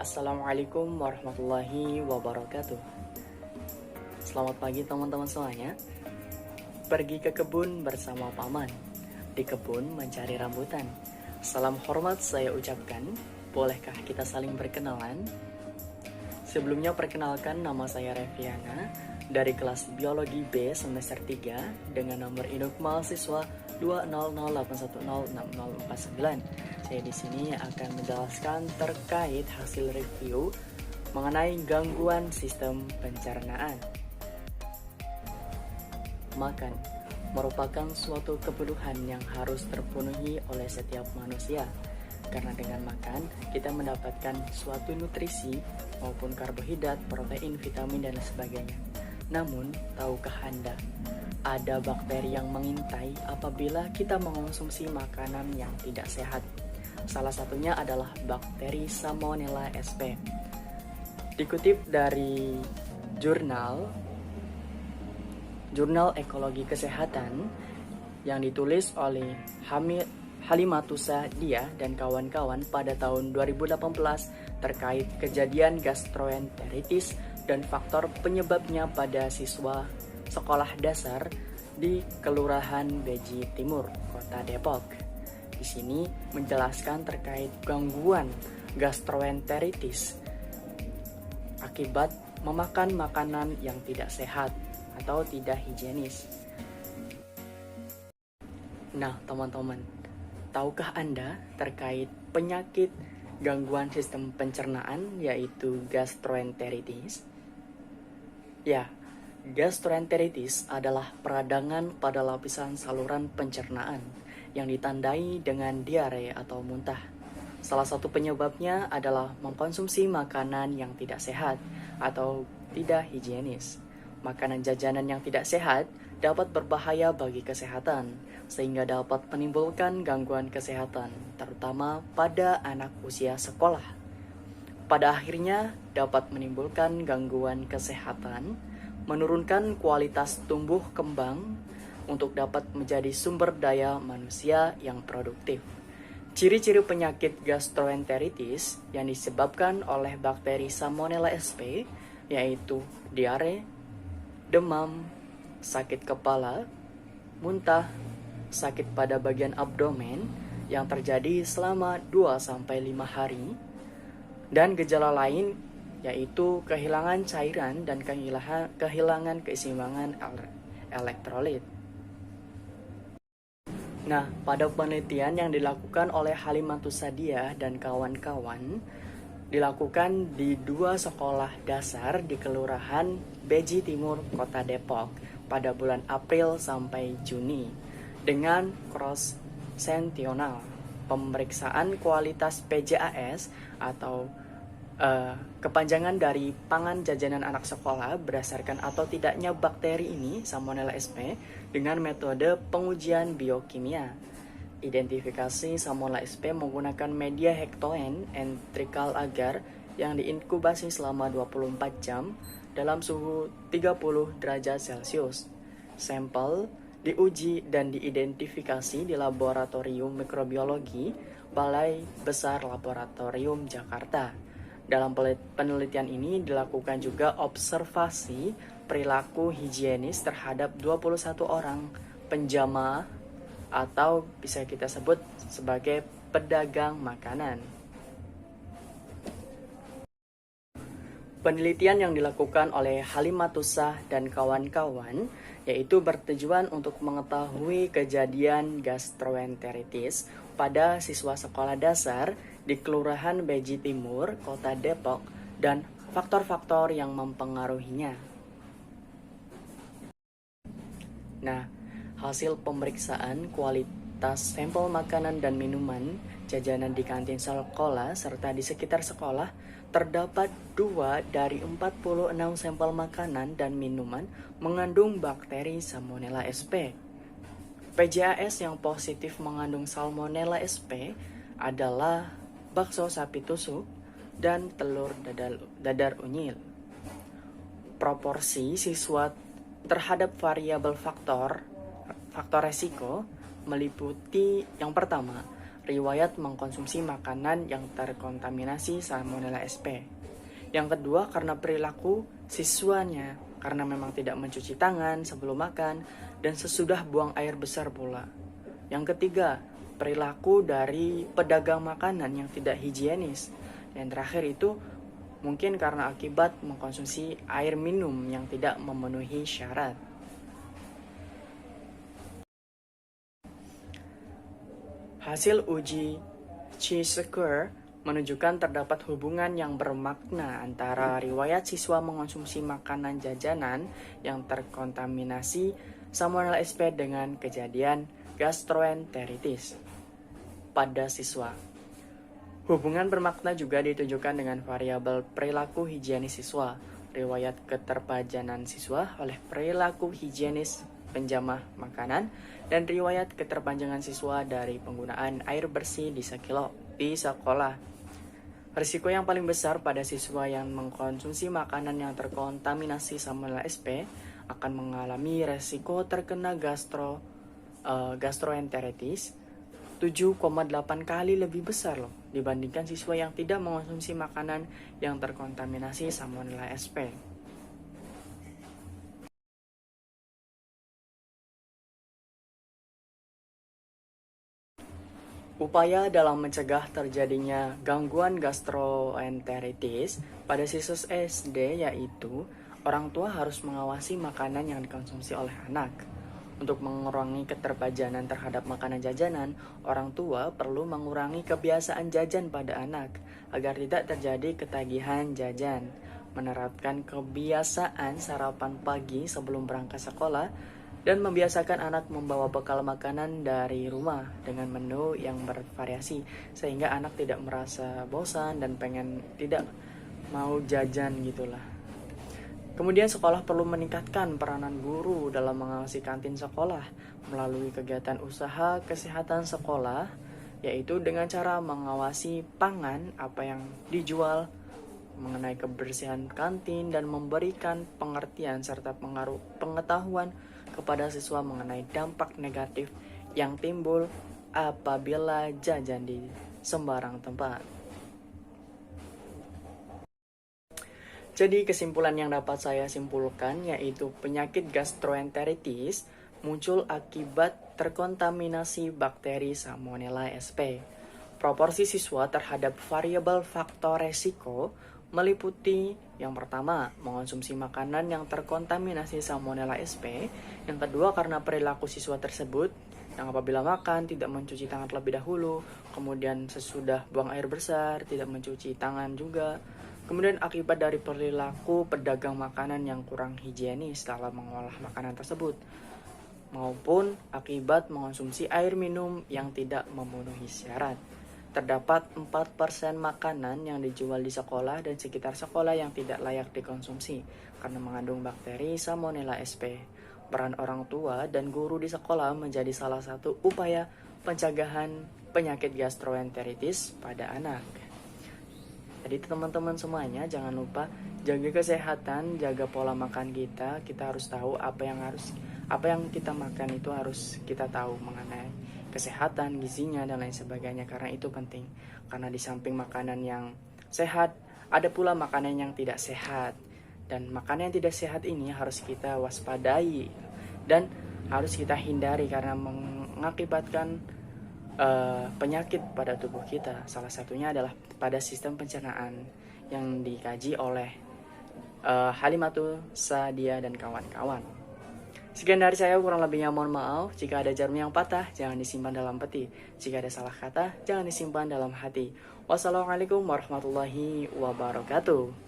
Assalamualaikum warahmatullahi wabarakatuh. Selamat pagi teman-teman semuanya. Pergi ke kebun bersama paman. Di kebun mencari rambutan. Salam hormat saya ucapkan. Bolehkah kita saling berkenalan? Sebelumnya perkenalkan, nama saya Reviana dari kelas Biologi B semester 3 dengan nomor induk mahasiswa 20081060049. Saya di sini akan menjelaskan terkait hasil review mengenai gangguan sistem pencernaan. Makan merupakan suatu kebutuhan yang harus terpenuhi oleh setiap manusia. Karena dengan makan, kita mendapatkan suatu nutrisi maupun karbohidrat, protein, vitamin, dan sebagainya. Namun, tahukah Anda, ada bakteri yang mengintai apabila kita mengonsumsi makanan yang tidak sehat. Salah satunya adalah bakteri Salmonella sp. Dikutip dari jurnal Ekologi Kesehatan yang ditulis oleh Halimatusa Dia dan kawan-kawan pada tahun 2018 terkait kejadian gastroenteritis dan faktor penyebabnya pada siswa sekolah dasar di Kelurahan Beji Timur, Kota Depok. Di sini menjelaskan terkait gangguan gastroenteritis akibat memakan makanan yang tidak sehat atau tidak higienis. Nah, teman-teman, tahukah Anda terkait penyakit gangguan sistem pencernaan yaitu gastroenteritis? Ya, gastroenteritis adalah peradangan pada lapisan saluran pencernaan yang ditandai dengan diare atau muntah. Salah satu penyebabnya adalah mengkonsumsi makanan yang tidak sehat atau tidak higienis. Makanan jajanan yang tidak sehat dapat berbahaya bagi kesehatan, sehingga dapat menimbulkan gangguan kesehatan, terutama pada anak usia sekolah. Pada akhirnya dapat menimbulkan gangguan kesehatan, menurunkan kualitas tumbuh kembang untuk dapat menjadi sumber daya manusia yang produktif. Ciri-ciri penyakit gastroenteritis yang disebabkan oleh bakteri Salmonella sp yaitu diare, demam, sakit kepala, muntah, sakit pada bagian abdomen yang terjadi selama 2-5 hari, dan gejala lain yaitu kehilangan cairan dan kehilangan keseimbangan elektrolit. Nah, pada penelitian yang dilakukan oleh Halimatusa Dia dan kawan-kawan, dilakukan di 2 sekolah dasar di Kelurahan Beji Timur, Kota Depok pada bulan April sampai Juni dengan cross sentinel pemeriksaan kualitas PJAS atau kepanjangan dari pangan jajanan anak sekolah berdasarkan atau tidaknya bakteri ini Salmonella sp dengan metode pengujian biokimia. Identifikasi Salmonella sp menggunakan media hektoen enterikal agar yang diinkubasi selama 24 jam dalam suhu 30 derajat Celcius. Sampel diuji dan diidentifikasi di Laboratorium Mikrobiologi Balai Besar Laboratorium Jakarta. Dalam penelitian ini dilakukan juga observasi perilaku higienis terhadap 21 orang penjamaah atau bisa kita sebut sebagai pedagang makanan. Penelitian yang dilakukan oleh Halimatusa dan kawan-kawan yaitu bertujuan untuk mengetahui kejadian gastroenteritis pada siswa sekolah dasar di Kelurahan Beji Timur, Kota Depok, dan faktor-faktor yang mempengaruhinya. Nah, hasil pemeriksaan kualitas sampel makanan dan minuman jajanan di kantin sekolah serta di sekitar sekolah terdapat 2 dari 46 sampel makanan dan minuman mengandung bakteri Salmonella sp. PJAS yang positif mengandung Salmonella sp adalah bakso sapi tusuk dan telur dadar unyil. Proporsi siswa terhadap variabel faktor resiko meliputi yang pertama, riwayat mengkonsumsi makanan yang terkontaminasi Salmonella SP. Yang kedua, karena perilaku siswanya, karena memang tidak mencuci tangan sebelum makan dan sesudah buang air besar pula. Yang ketiga, perilaku dari pedagang makanan yang tidak higienis. Dan terakhir itu mungkin karena akibat mengkonsumsi air minum yang tidak memenuhi syarat. Hasil uji Chi-Square menunjukkan terdapat hubungan yang bermakna antara riwayat siswa mengonsumsi makanan jajanan yang terkontaminasi Salmonella SP dengan kejadian gastroenteritis pada siswa. Hubungan bermakna juga ditunjukkan dengan variabel perilaku higienis siswa, riwayat keterpajanan siswa oleh perilaku higienis penjamah makanan, dan riwayat keterpanjangan siswa dari penggunaan air bersih di sekolah. Risiko yang paling besar pada siswa yang mengkonsumsi makanan yang terkontaminasi Salmonella SP akan mengalami risiko terkena gastroenteritis 7,8 kali lebih besar loh dibandingkan siswa yang tidak mengkonsumsi makanan yang terkontaminasi Salmonella SP. Upaya dalam mencegah terjadinya gangguan gastroenteritis pada siswa SD yaitu orang tua harus mengawasi makanan yang dikonsumsi oleh anak. Untuk mengurangi keterpajanan terhadap makanan jajanan, orang tua perlu mengurangi kebiasaan jajan pada anak agar tidak terjadi ketagihan jajan. Menerapkan kebiasaan sarapan pagi sebelum berangkat sekolah dan membiasakan anak membawa bekal makanan dari rumah dengan menu yang bervariasi sehingga anak tidak merasa bosan dan tidak mau jajan gitulah. Kemudian sekolah perlu meningkatkan peranan guru dalam mengawasi kantin sekolah melalui kegiatan usaha kesehatan sekolah, yaitu dengan cara mengawasi pangan apa yang dijual, mengenai kebersihan kantin dan memberikan pengertian serta pengetahuan kepada siswa mengenai dampak negatif yang timbul apabila jajan di sembarang tempat. Jadi kesimpulan yang dapat saya simpulkan yaitu penyakit gastroenteritis muncul akibat terkontaminasi bakteri Salmonella SP. Proporsi siswa terhadap variabel faktor resiko meliputi yang pertama, mengonsumsi makanan yang terkontaminasi Salmonella SP. Yang kedua, karena perilaku siswa tersebut yang apabila makan tidak mencuci tangan terlebih dahulu, kemudian sesudah buang air besar tidak mencuci tangan juga. Kemudian akibat dari perilaku pedagang makanan yang kurang higienis dalam mengolah makanan tersebut, maupun akibat mengonsumsi air minum yang tidak memenuhi syarat. Terdapat 4% makanan yang dijual di sekolah dan sekitar sekolah yang tidak layak dikonsumsi karena mengandung bakteri Salmonella SP. Peran orang tua dan guru di sekolah menjadi salah satu upaya pencegahan penyakit gastroenteritis pada anak. Jadi teman-teman semuanya jangan lupa jaga kesehatan, jaga pola makan kita. Kita harus tahu apa yang kita makan itu harus kita tahu mengenai kesehatan, gizinya, dan lain sebagainya, karena itu penting. Karena di samping makanan yang sehat, ada pula makanan yang tidak sehat. Dan makanan yang tidak sehat ini harus kita waspadai dan harus kita hindari karena mengakibatkan penyakit pada tubuh kita. Salah satunya adalah pada sistem pencernaan yang dikaji oleh Halimatus Sa'diyah dan kawan-kawan. Sekian dari saya, kurang lebihnya mohon maaf. Jika ada jarum yang patah, jangan disimpan dalam peti. Jika ada salah kata, jangan disimpan dalam hati. Wassalamualaikum warahmatullahi wabarakatuh.